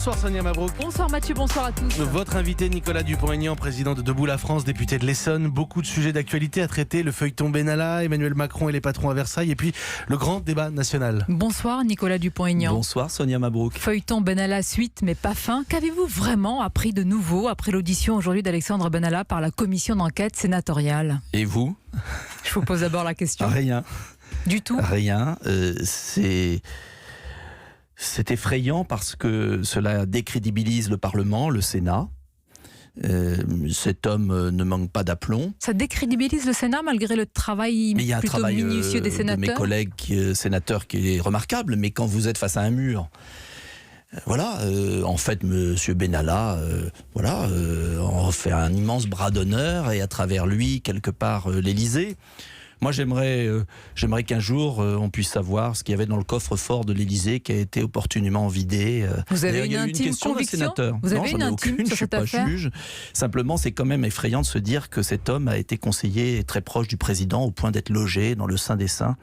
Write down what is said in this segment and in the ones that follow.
Bonsoir Sonia Mabrouk. Bonsoir Mathieu, bonsoir à tous. Votre invité Nicolas Dupont-Aignan, président de Debout la France, député de l'Essonne. Beaucoup de sujets d'actualité à traiter, le feuilleton Benalla, Emmanuel Macron et les patrons à Versailles, et puis le grand débat national. Bonsoir Nicolas Dupont-Aignan. Bonsoir Sonia Mabrouk. Feuilleton Benalla suite mais pas fin. Qu'avez-vous vraiment appris de nouveau après l'audition aujourd'hui d'Alexandre Benalla par la commission d'enquête sénatoriale? Et vous? Je vous pose d'abord la question. Rien. Du tout? Rien. C'est effrayant parce que cela décrédibilise le Parlement, le Sénat. Cet homme ne manque pas d'aplomb. Ça décrédibilise le Sénat malgré le travail mais il y a un plutôt travail minutieux des sénateurs. de mes collègues sénateurs qui est remarquable, mais quand vous êtes face à un mur, en fait, Monsieur Benalla, on fait un immense bras d'honneur et à travers lui, quelque part, l'Élysée. Moi, j'aimerais qu'un jour, on puisse savoir ce qu'il y avait dans le coffre-fort de l'Élysée qui a été opportunément vidé. Vous avez une intime conviction? Vous avez une intime sur cette affaire? Je ne suis pas juge. Simplement, c'est quand même effrayant de se dire que cet homme a été conseiller très proche du président au point d'être logé dans le Saint des Saints,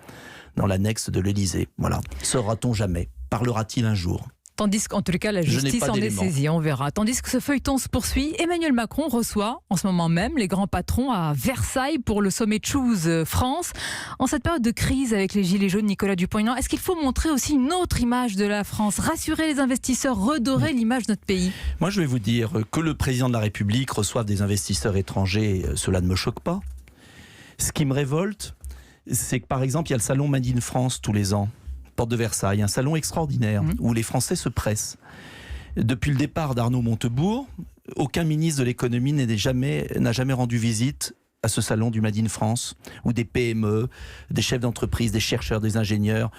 dans l'annexe de l'Élysée. Voilà. Saura-t-on jamais? Parlera-t-il un jour? Tandis qu'en tout cas, la justice en est saisie, on verra. Tandis que ce feuilleton se poursuit, Emmanuel Macron reçoit en ce moment même les grands patrons à Versailles pour le sommet Choose France. En cette période de crise avec les Gilets jaunes, Nicolas Dupont-Aignan, est-ce qu'il faut montrer aussi une autre image de la France, rassurer les investisseurs, redorer l'image de notre pays? Moi, je vais vous dire que le président de la République reçoive des investisseurs étrangers, cela ne me choque pas. Ce qui me révolte, c'est que par exemple, il y a le salon Made in France tous les ans. Porte de Versailles, un salon extraordinaire où les Français se pressent. Depuis le départ d'Arnaud Montebourg, aucun ministre de l'économie n'a jamais rendu visite à ce salon du Made in France, où des PME, des chefs d'entreprise, des chercheurs, des ingénieurs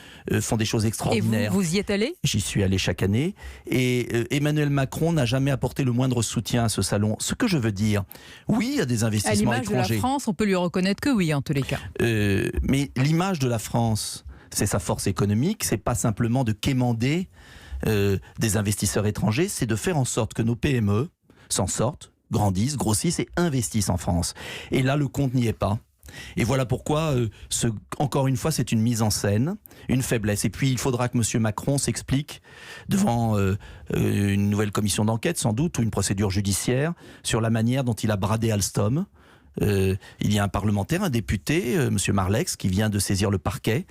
font des choses extraordinaires. Et vous y êtes allé? J'y suis allé chaque année. Et Emmanuel Macron n'a jamais apporté le moindre soutien à ce salon. Ce que je veux dire, oui, il y a des investissements étrangers. À l'image de la France, on peut lui reconnaître que oui, en tous les cas. Mais l'image de la France, c'est sa force économique, c'est pas simplement de quémander des investisseurs étrangers, c'est de faire en sorte que nos PME s'en sortent, grandissent, grossissent et investissent en France. Et là, le compte n'y est pas. Et voilà pourquoi, encore une fois, c'est une mise en scène, une faiblesse. Et puis, il faudra que M. Macron s'explique devant une nouvelle commission d'enquête, sans doute, ou une procédure judiciaire, sur la manière dont il a bradé Alstom. Il y a un parlementaire, un député, M. Marlex, qui vient de saisir le parquet.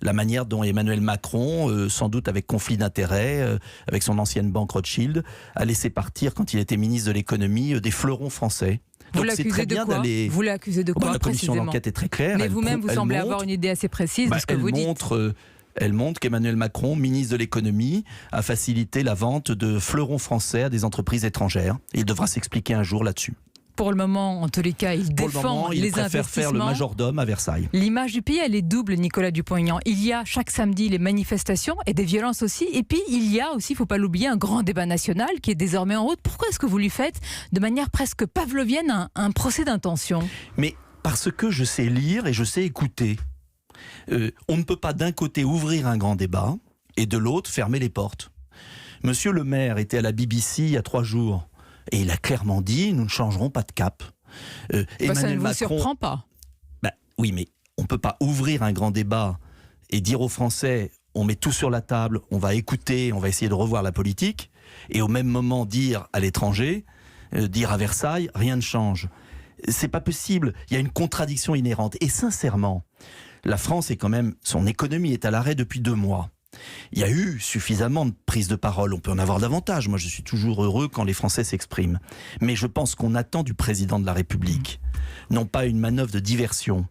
La manière dont Emmanuel Macron, sans doute avec conflit d'intérêts, avec son ancienne banque Rothschild, a laissé partir, quand il était ministre de l'économie, des fleurons français. Vous l'accusez de quoi? Vous l'accusez de quoi? La commission d'enquête est très claire. Mais vous-même, vous semblez avoir une idée assez précise de ce que vous dites. Elle montre qu'Emmanuel Macron, ministre de l'économie, a facilité la vente de fleurons français à des entreprises étrangères. Et il devra s'expliquer un jour là-dessus. Pour le moment, en tous les cas, il défend les investissements. Il préfère faire le majordome à Versailles. L'image du pays, elle est double, Nicolas Dupont-Aignan. Il y a chaque samedi les manifestations et des violences aussi. Et puis, il y a aussi, il ne faut pas l'oublier, un grand débat national qui est désormais en route. Pourquoi est-ce que vous lui faites, de manière presque pavlovienne, un procès d'intention? Mais parce que je sais lire et je sais écouter. On ne peut pas d'un côté ouvrir un grand débat et de l'autre fermer les portes. Monsieur le maire était à la BBC il y a 3 jours. Et il a clairement dit, nous ne changerons pas de cap. Ça ne vous surprend pas? Oui, mais on ne peut pas ouvrir un grand débat et dire aux Français, on met tout sur la table, on va écouter, on va essayer de revoir la politique, et au même moment dire à l'étranger, dire à Versailles, rien ne change. C'est pas possible, il y a une contradiction inhérente. Et sincèrement, la France est quand même, son économie est à l'arrêt depuis 2 mois. Il y a eu suffisamment de prises de parole, on peut en avoir davantage. Moi, je suis toujours heureux quand les Français s'expriment. Mais je pense qu'on attend du président de la République, non pas une manœuvre de diversion,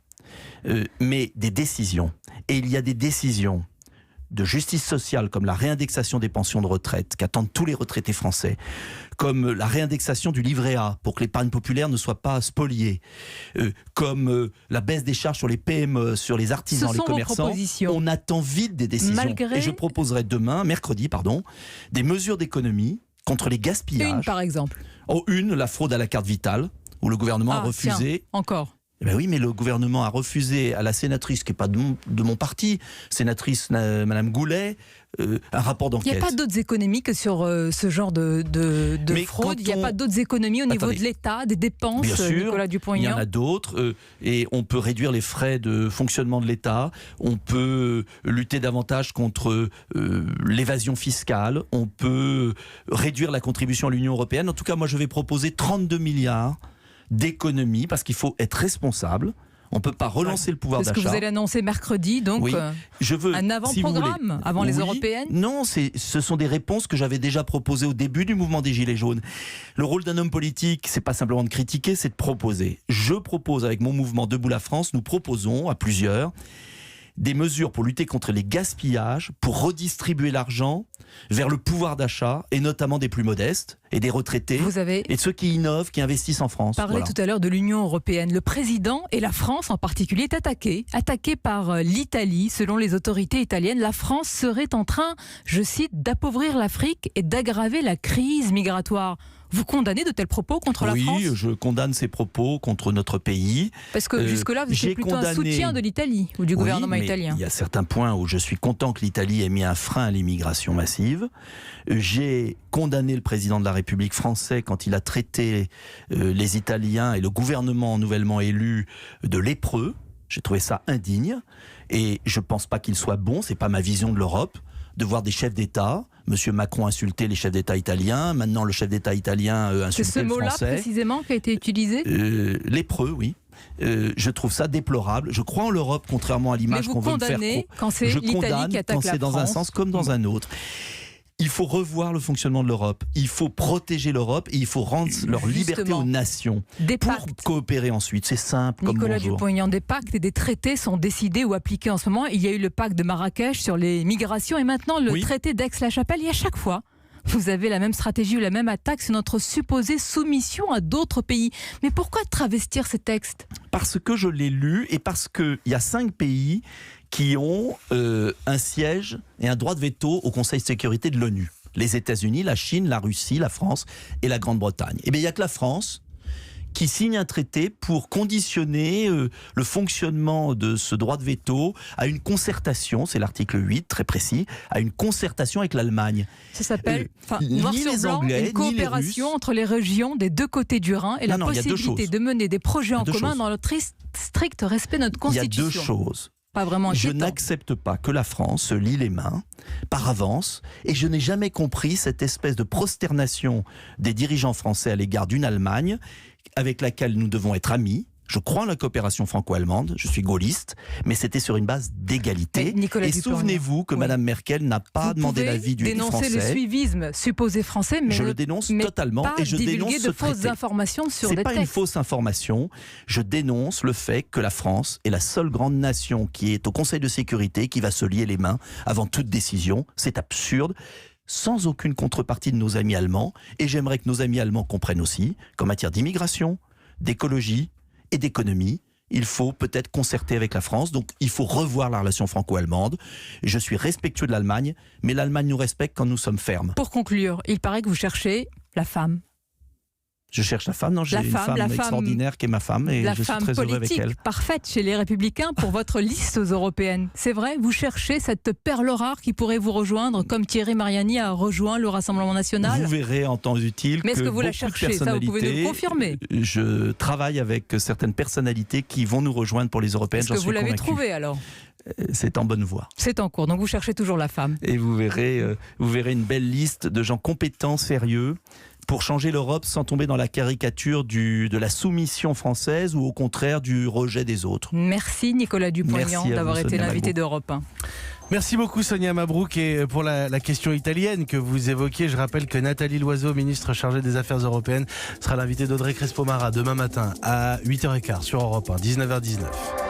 mais des décisions. Et il y a des décisions de justice sociale, comme la réindexation des pensions de retraite, qu'attendent tous les retraités français, comme la réindexation du livret A, pour que l'épargne populaire ne soit pas spoliée, comme la baisse des charges sur les PME, sur les artisans, les commerçants. On attend vite des décisions. Et je proposerai mercredi, des mesures d'économie contre les gaspillages. Une, par exemple. La fraude à la carte vitale, où le gouvernement a refusé. Encore. Ben oui, mais le gouvernement a refusé à la sénatrice, qui n'est pas de mon parti, sénatrice Madame Goulet, un rapport d'enquête. Il n'y a pas d'autres économies que sur ce genre de fraude. Il n'y a pas d'autres économies au niveau de l'État, des dépenses, bien sûr, Nicolas Dupont-Aignan. Il y en a d'autres, et on peut réduire les frais de fonctionnement de l'État, on peut lutter davantage contre l'évasion fiscale, on peut réduire la contribution à l'Union européenne. En tout cas, moi, je vais proposer 32 milliards d'économies, parce qu'il faut être responsable. On ne peut pas relancer le pouvoir d'achat. C'est ce que vous allez annoncer mercredi, donc oui. Je veux, un avant-programme avant les européennes. Non, ce sont des réponses que j'avais déjà proposées au début du mouvement des Gilets jaunes. Le rôle d'un homme politique, c'est pas simplement de critiquer, c'est de proposer. Je propose avec mon mouvement Debout la France, nous proposons à plusieurs des mesures pour lutter contre les gaspillages, pour redistribuer l'argent vers le pouvoir d'achat, et notamment des plus modestes, et des retraités, et de ceux qui innovent, qui investissent en France. Vous parlez tout à l'heure de l'Union européenne. Le président, et la France en particulier, est attaqué par l'Italie. Selon les autorités italiennes, la France serait en train, je cite, d'appauvrir l'Afrique et d'aggraver la crise migratoire. Vous condamnez de tels propos contre la France ? Oui, je condamne ces propos contre notre pays. Parce que jusque-là, vous étiez plutôt un soutien de l'Italie ou du gouvernement italien. Il y a certains points où je suis content que l'Italie ait mis un frein à l'immigration massive. J'ai condamné le président de la République français quand il a traité les Italiens et le gouvernement nouvellement élu de lépreux. J'ai trouvé ça indigne. Et je ne pense pas qu'il soit bon, ce n'est pas ma vision de l'Europe, de voir des chefs d'État. Monsieur Macron insultait les chefs d'État italiens. Maintenant, le chef d'État italien insultait le français. C'est ce mot-là précisément qui a été utilisé ? Lépreux, oui. Je trouve ça déplorable. Je crois en l'Europe, contrairement à l'image qu'on veut me faire. Quand c'est l'Italie qui attaque la France. Quand c'est dans un sens comme dans un autre. Il faut revoir le fonctionnement de l'Europe. Il faut protéger l'Europe et il faut rendre leur liberté aux nations pour coopérer ensuite. C'est simple comme bonjour. Nicolas Dupont-Aignan, des pactes et des traités sont décidés ou appliqués en ce moment. Il y a eu le pacte de Marrakech sur les migrations et maintenant le traité d'Aix-la-Chapelle. Et à chaque fois, vous avez la même stratégie ou la même attaque sur notre supposée soumission à d'autres pays. Mais pourquoi travestir ces textes ? Parce que je l'ai lu et parce qu'il y a 5 pays qui ont un siège et un droit de veto au Conseil de sécurité de l'ONU. Les États-Unis, la Chine, la Russie, la France et la Grande-Bretagne. Eh bien, il n'y a que la France qui signe un traité pour conditionner le fonctionnement de ce droit de veto à une concertation, c'est l'article 8, très précis, à une concertation avec l'Allemagne. Ça s'appelle, noir sur blanc, une coopération entre les régions des deux côtés du Rhin et la possibilité de mener des projets en commun dans le strict respect de notre Constitution. Il y a 2 choses. Pas vraiment inquiétant. Je n'accepte pas que la France se lie les mains par avance et je n'ai jamais compris cette espèce de prosternation des dirigeants français à l'égard d'une Allemagne avec laquelle nous devons être amis. Je crois en la coopération franco-allemande, je suis gaulliste, mais c'était sur une base d'égalité. Et souvenez-vous que Mme Merkel n'a pas demandé l'avis du Français. Vous pouvez dénoncer le suivisme supposé français, mais je le dénonce totalement et je dénonce ce traité. De fausses informations sur des textes. C'est pas une fausse information. Je dénonce le fait que la France est la seule grande nation qui est au Conseil de sécurité qui va se lier les mains avant toute décision. C'est absurde. Sans aucune contrepartie de nos amis allemands. Et j'aimerais que nos amis allemands comprennent aussi qu'en matière d'immigration, d'écologie et d'économie, il faut peut-être concerter avec la France. Donc il faut revoir la relation franco-allemande. Je suis respectueux de l'Allemagne, mais l'Allemagne nous respecte quand nous sommes fermes. Pour conclure, il paraît que vous cherchez la femme. Je cherche la femme, non, j'ai une femme extraordinaire qui est ma femme et je suis très heureux avec elle. La femme politique parfaite chez les Républicains pour votre liste aux européennes. C'est vrai, vous cherchez cette perle rare qui pourrait vous rejoindre comme Thierry Mariani a rejoint le Rassemblement National. Vous verrez en temps utile mais est-ce que vous la cherchez ? Ça, vous pouvez nous le confirmer. Je travaille avec certaines personnalités qui vont nous rejoindre pour les européennes. Est-ce que vous l'avez trouvée alors ? C'est en bonne voie. C'est en cours, donc vous cherchez toujours la femme. Et vous verrez une belle liste de gens compétents, sérieux, pour changer l'Europe sans tomber dans la caricature de la soumission française ou au contraire du rejet des autres. Merci Nicolas Dupont-Aignan d'avoir été l'invité d'Europe 1. Merci beaucoup Sonia Mabrouk. Et pour la question italienne que vous évoquiez, je rappelle que Nathalie Loiseau, ministre chargée des Affaires européennes, sera l'invitée d'Audrey Crespo-Mara demain matin à 8h15 sur Europe 1, 19h19.